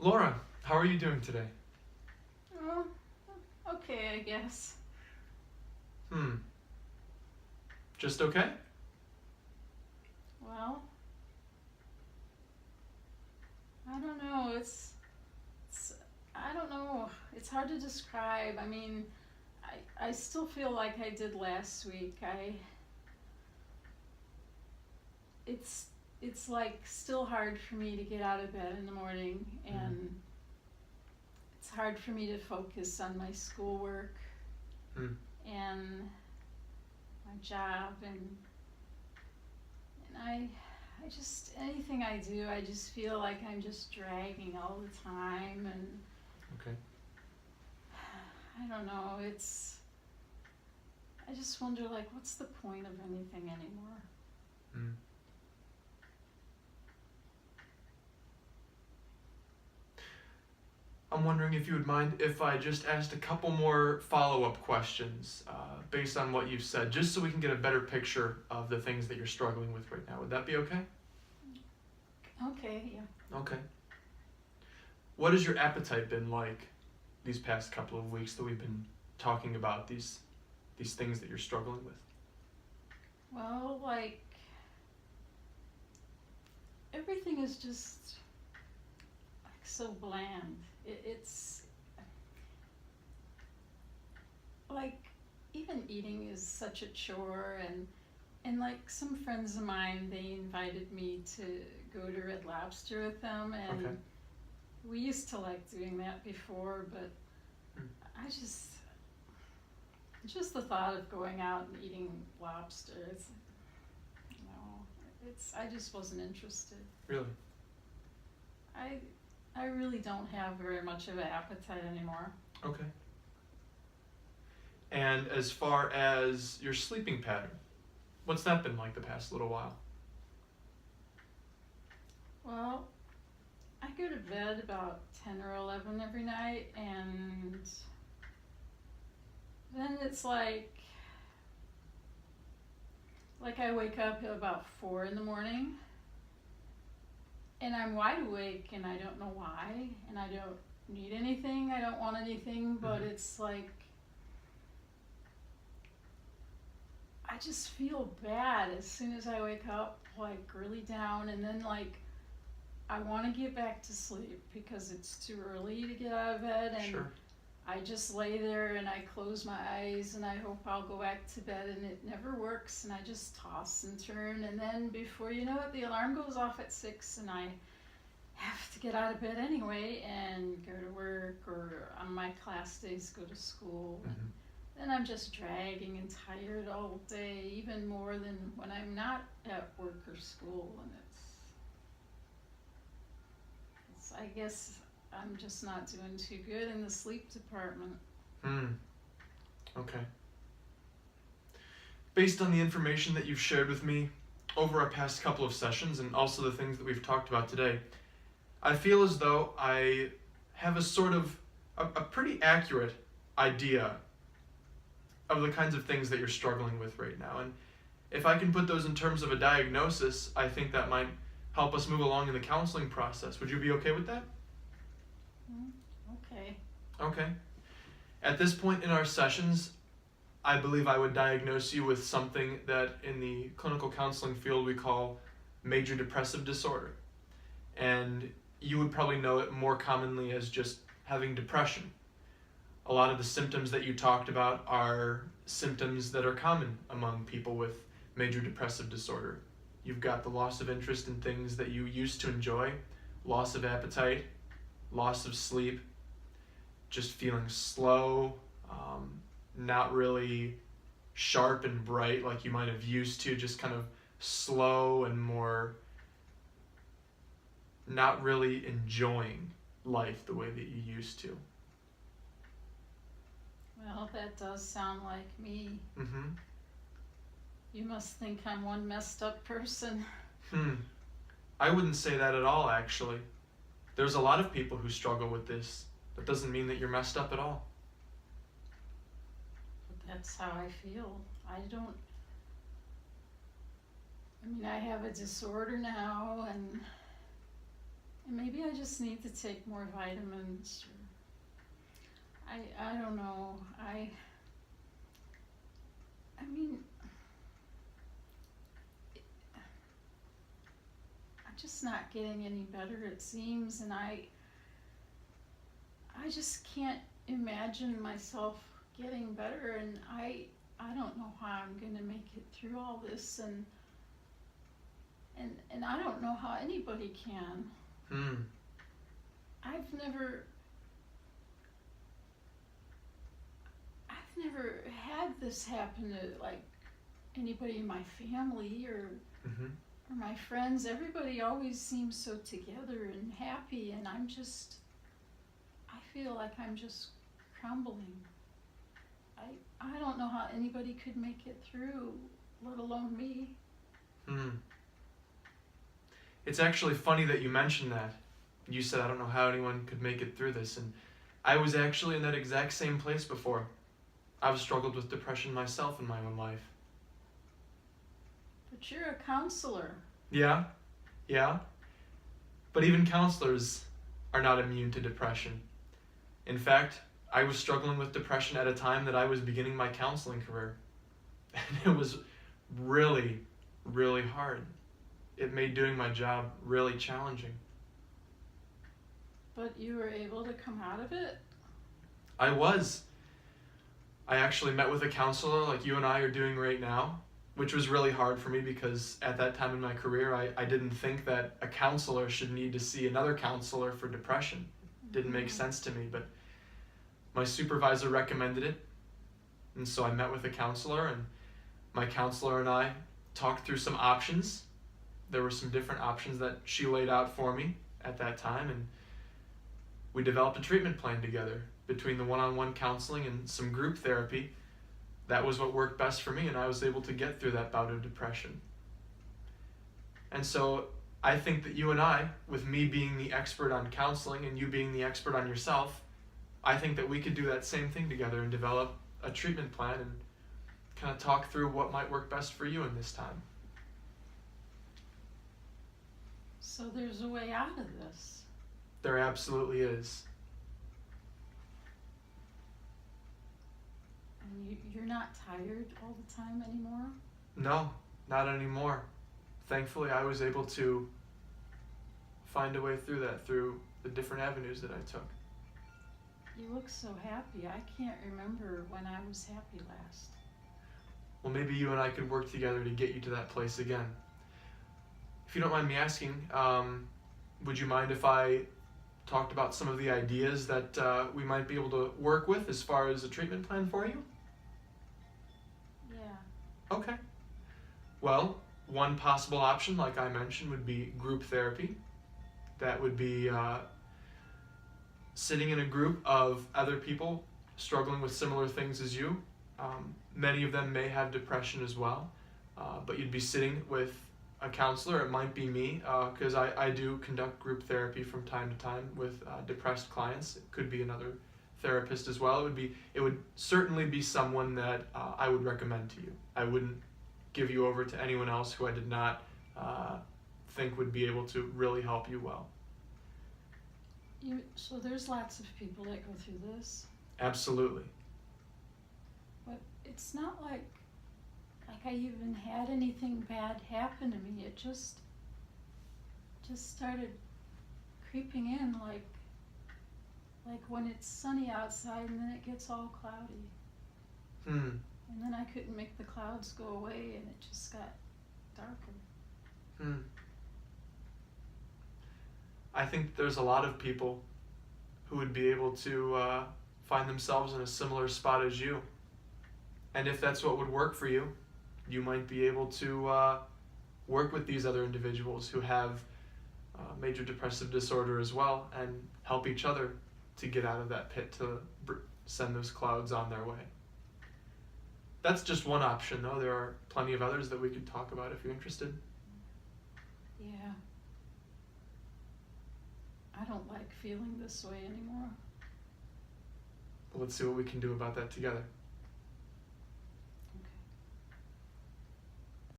Laura, how are you doing today? Oh, okay, I guess. Hmm. Just okay? Well, I don't know. I don't know. It's hard to describe. I mean, I still feel like I did last week. It's, it's like still hard for me to get out of bed in the morning, and it's hard for me to focus on my schoolwork Hmm. and my job, and I just, anything I do, I just feel like I'm just dragging all the time, and Okay. I don't know, I just wonder, like, what's the point of anything anymore? Hmm. I'm wondering if you would mind if I just asked a couple more follow-up questions based on what you've said, just so we can get a better picture of the things that you're struggling with right now. Would that be okay? Okay, yeah. Okay. What has your appetite been like these past couple of weeks that we've been talking about these things that you're struggling with? Well, like, everything is just, like, so bland. It's, like, even eating is such a chore, and like, some friends of mine, they invited me to go to Red Lobster with them, and Okay. we used to like doing that before, but Hmm. I just the thought of going out and eating lobster, I just wasn't interested. Really? I I really don't have very much of an appetite anymore. Okay. And as far as your sleeping pattern, what's that been like the past little while? Well, I go to bed about 10 or 11 every night, and then it's like I wake up at about 4 in the morning, and I'm wide awake, and I don't know why, and I don't need anything, I don't want anything, but Mhm. it's like I just feel bad as soon as I wake up, like really down, and then like I want to get back to sleep because it's too early to get out of bed, and Sure. I just lay there and I close my eyes and I hope I'll go back to bed, and it never works, and I just toss and turn, and then before you know it, the alarm goes off at 6 and I have to get out of bed anyway and go to work, or on my class days go to school, and Mhm. then I'm just dragging and tired all day, even more than when I'm not at work or school, and I guess I'm just not doing too good in the sleep department. Hmm. Okay. Based on the information that you've shared with me over our past couple of sessions and also the things that we've talked about today, I feel as though I have a sort of a pretty accurate idea of the kinds of things that you're struggling with right now. And if I can put those in terms of a diagnosis, I think that might help us move along in the counseling process. Would you be okay with that? Okay. Okay. At this point in our sessions, I believe I would diagnose you with something that in the clinical counseling field we call major depressive disorder. And you would probably know it more commonly as just having depression. A lot of the symptoms that you talked about are symptoms that are common among people with major depressive disorder. You've got the loss of interest in things that you used to enjoy, loss of appetite, loss of sleep, just feeling slow, not really sharp and bright like you might have used to, just kind of slow and more not really enjoying life the way that you used to. Well, that does sound like me. Mm-hmm. You must think I'm one messed up person. I wouldn't say that at all, actually. There's a lot of people who struggle with this. That doesn't mean that you're messed up at all. But that's how I feel. I mean, I have a disorder now, and it maybe I just need to take more vitamins. Or I don't know. I mean, I'm just not getting any better, it seems, and I just can't imagine myself getting better, and I don't know how I'm gonna make it through all this, and I don't know how anybody can. I've never had this happen to like anybody in my family or my friends. Everybody always seems so together and happy, and I feel like I'm just crumbling. I don't know how anybody could make it through, let alone me. It's actually funny that you mentioned that. You said, I don't know how anyone could make it through this, and I was actually in that exact same place before. I've struggled with depression myself in my own life. But you're a counselor. Yeah. But even counselors are not immune to depression. In fact, I was struggling with depression at a time that I was beginning my counseling career. And it was really, really hard. It made doing my job really challenging. But you were able to come out of it? I was. I actually met with a counselor like you and I are doing right now, which was really hard for me because at that time in my career, I didn't think that a counselor should need to see another counselor for depression. It didn't make sense to me, but my supervisor recommended it, and so I met with a counselor, and my counselor and I talked through some options. There were some different options that she laid out for me at that time, and we developed a treatment plan together between the one-on-one counseling and some group therapy. That was what worked best for me, and I was able to get through that bout of depression. And so I think that you and I, with me being the expert on counseling and you being the expert on yourself, I think that we could do that same thing together and develop a treatment plan and kind of talk through what might work best for you in this time. So there's a way out of this. There absolutely is. And you're not tired all the time anymore? No, not anymore. Thankfully, I was able to find a way through that, through the different avenues that I took. You look so happy. I can't remember when I was happy last. Well, maybe you and I could work together to get you to that place again. If you don't mind me asking, would you mind if I talked about some of the ideas that we might be able to work with as far as a treatment plan for you? Yeah. Okay. Well, one possible option, like I mentioned, would be group therapy. That would be sitting in a group of other people struggling with similar things as you. Many of them may have depression as well, but you'd be sitting with a counselor. It might be me, because I do conduct group therapy from time to time with depressed clients. It could be another therapist as well. It would certainly be someone that I would recommend to you. I wouldn't give you over to anyone else who I did not think would be able to really help you well. So there's lots of people that go through this. Absolutely. But it's not like I even had anything bad happen to me. It just started creeping in like when it's sunny outside and then it gets all cloudy. And then I couldn't make the clouds go away and it just got darker. I think there's a lot of people who would be able to find themselves in a similar spot as you. And if that's what would work for you, you might be able to work with these other individuals who have major depressive disorder as well and help each other to get out of that pit, to send those clouds on their way. That's just one option, though. There are plenty of others that we could talk about if you're interested. Yeah. I don't like feeling this way anymore. Well, let's see what we can do about that together.